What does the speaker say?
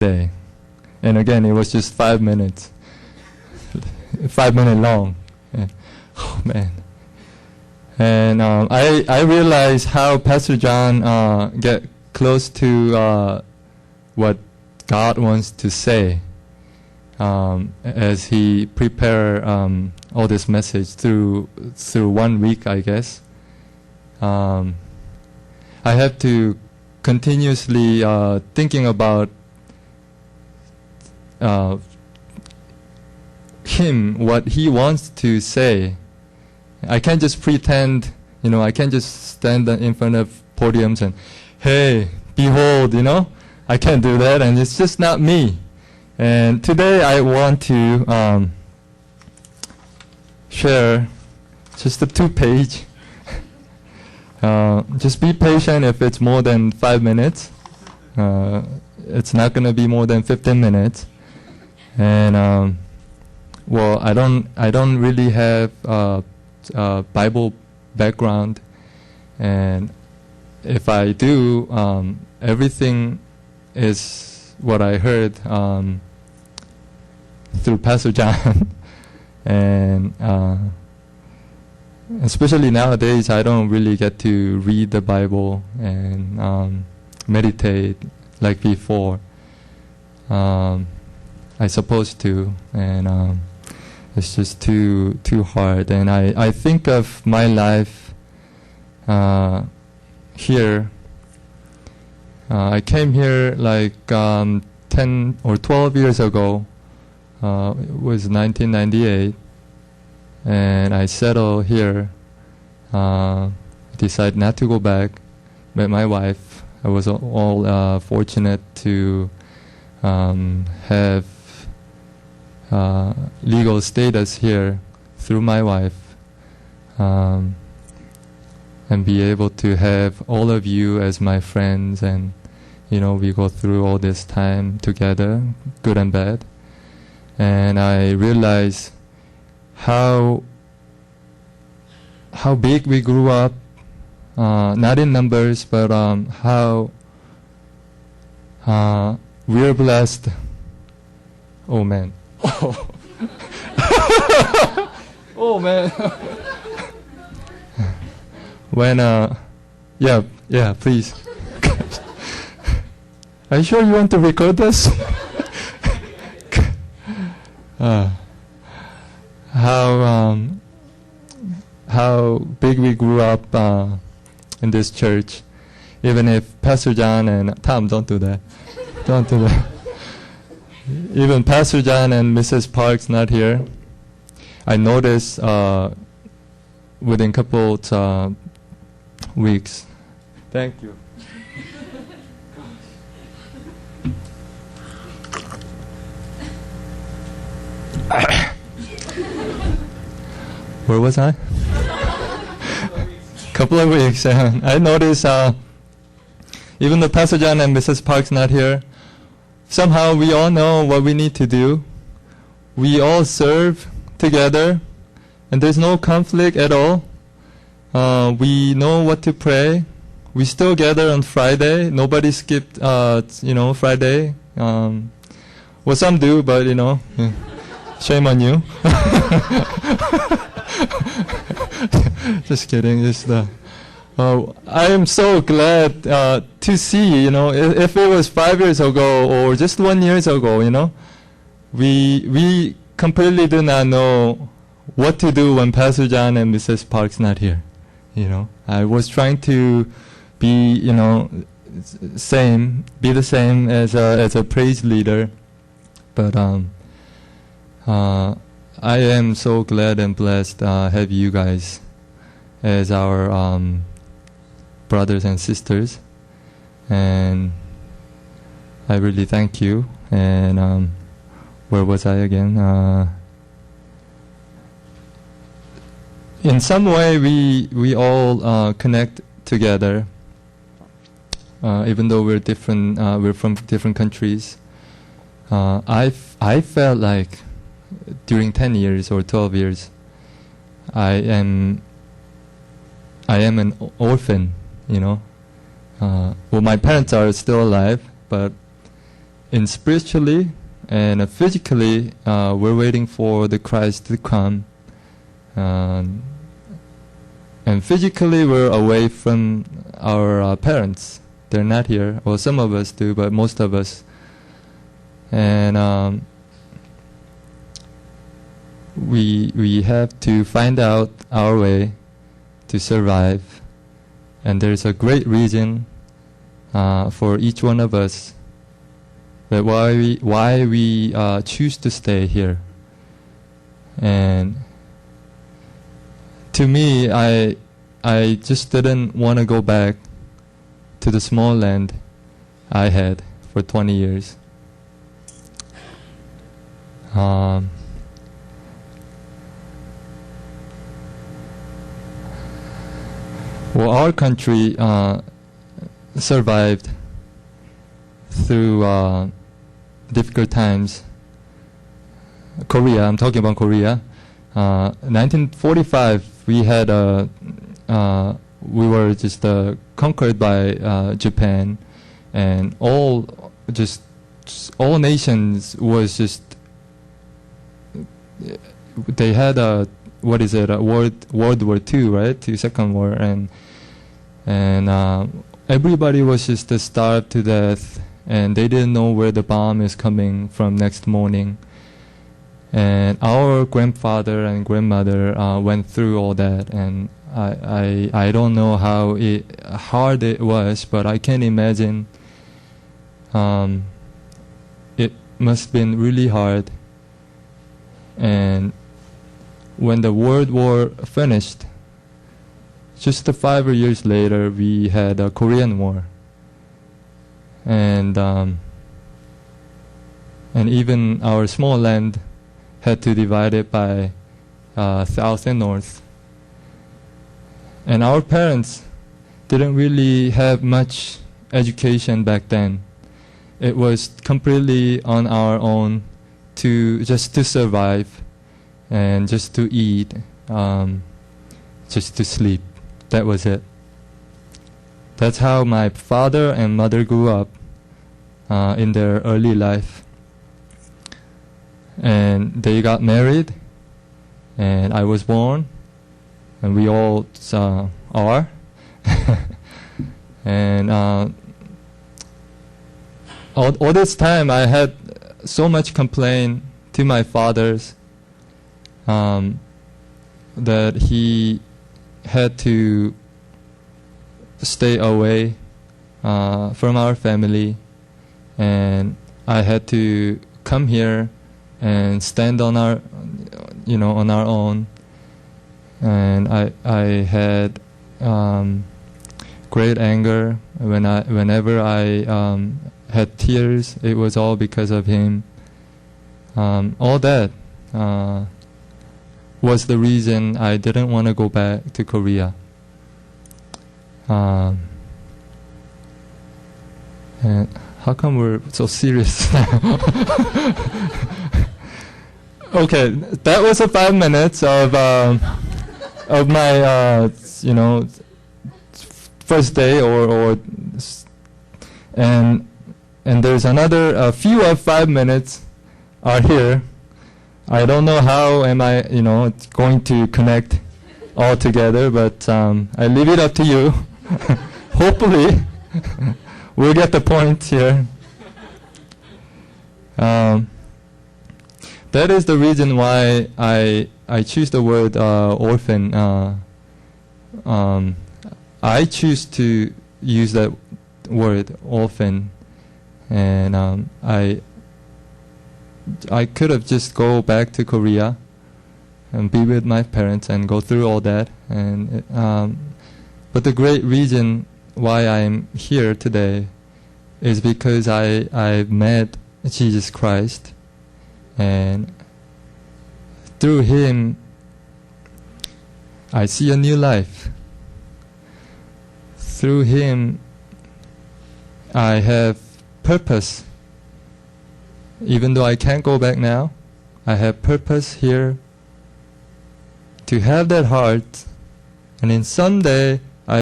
day. And again, it was just 5 minutes. 5 minutes long. And, oh man. And I realized how Pastor John get close to what God wants to say as he prepare all this message through 1 week, I guess. I have to continuously thinking about him, what he wants to say. I can't just pretend, I can't just stand in front of podiums and, hey, behold, I can't do that, and it's just not me. And today I want to share just a 2-page. Just be patient if it's more than 5 minutes. It's not going to be more than 15 minutes. And well, I don't really have Bible background, and if I do, everything is what I heard through Pastor John. And especially nowadays, I don't really get to read the Bible and meditate like before. I supposed to, and it's just too hard. And I think of my life here. I came here like 10 or 12 years ago. It was 1998, and I settled here. Decided not to go back. Met my wife. I was all fortunate to have legal status here through my wife, and be able to have all of you as my friends, and we go through all this time together, good and bad. And I realize how big we grew up, not in numbers, but how we're blessed. Oh man. Oh, oh man. When yeah, please. Are you sure you want to record this? How big we grew up in this church. Even if Pastor John and Tom, don't do that. Don't do that. Even Pastor John and Mrs. Park's not here. I noticed within a couple weeks. Thank you. Where was I? Couple of weeks. I noticed even though Pastor John and Mrs. Park's not here, somehow we all know what we need to do. We all serve together, and there's no conflict at all. We know what to pray. We still gather on Friday. Nobody skipped, Friday. Well, some do, but shame on you. Just kidding. I am so glad to see, if it was 5 years ago or just 1 year ago, we completely do not know what to do when Pastor John and Mrs. Park's not here. I was trying to be, be the same as a praise leader, but I am so glad and blessed have you guys as our brothers and sisters, and I really thank you. And where was I again? In some way, we all connect together, even though we're different. We're from different countries. I felt like during 10 years or 12 years, I am an orphan. Well, my parents are still alive, but in spiritually and physically, we're waiting for the Christ to come. And physically, we're away from our parents. They're not here. Well, some of us do, but most of us. And we have to find out our way to survive. And there's a great reason for each one of us that why we choose to stay here. And to me, I just didn't want to go back to the small land I had for 20 years. Well, our country survived through difficult times. Korea, I'm talking about Korea. 1945, we had we were just conquered by Japan, and all nations was just they had a World War II, right? The Second War, and everybody was just starved to death, and they didn't know where the bomb is coming from next morning. And our grandfather and grandmother went through all that, and I don't know how hard it was, but I can imagine it must have been really hard. And when the World War finished, just 5 years later, we had a Korean War, and even our small land had to divide it by south and north. And our parents didn't really have much education back then. It was completely on our own just to survive and just to eat, just to sleep. That was it. That's how my father and mother grew up in their early life. And they got married, and I was born, and we all are. And all this time I had so much complaint to my fathers that he had to stay away from our family, and I had to come here and stand on our own. And I had great anger whenever I had tears. It was all because of him. All that was the reason I didn't want to go back to Korea. And how come we're so serious now? Okay, that was 5 minutes of my first day, and there's another few of 5 minutes are here. I don't know how am I going to connect all together, but I leave it up to you. Hopefully we'll get the point here. That is the reason why I choose the word orphan. I choose to use that word orphan, and I could have just go back to Korea and be with my parents and go through all that. And but the great reason why I'm here today is because I met Jesus Christ, and through him I see a new life. Through him I have purpose. Even though I can't go back now, I have purpose here to have that heart, and then someday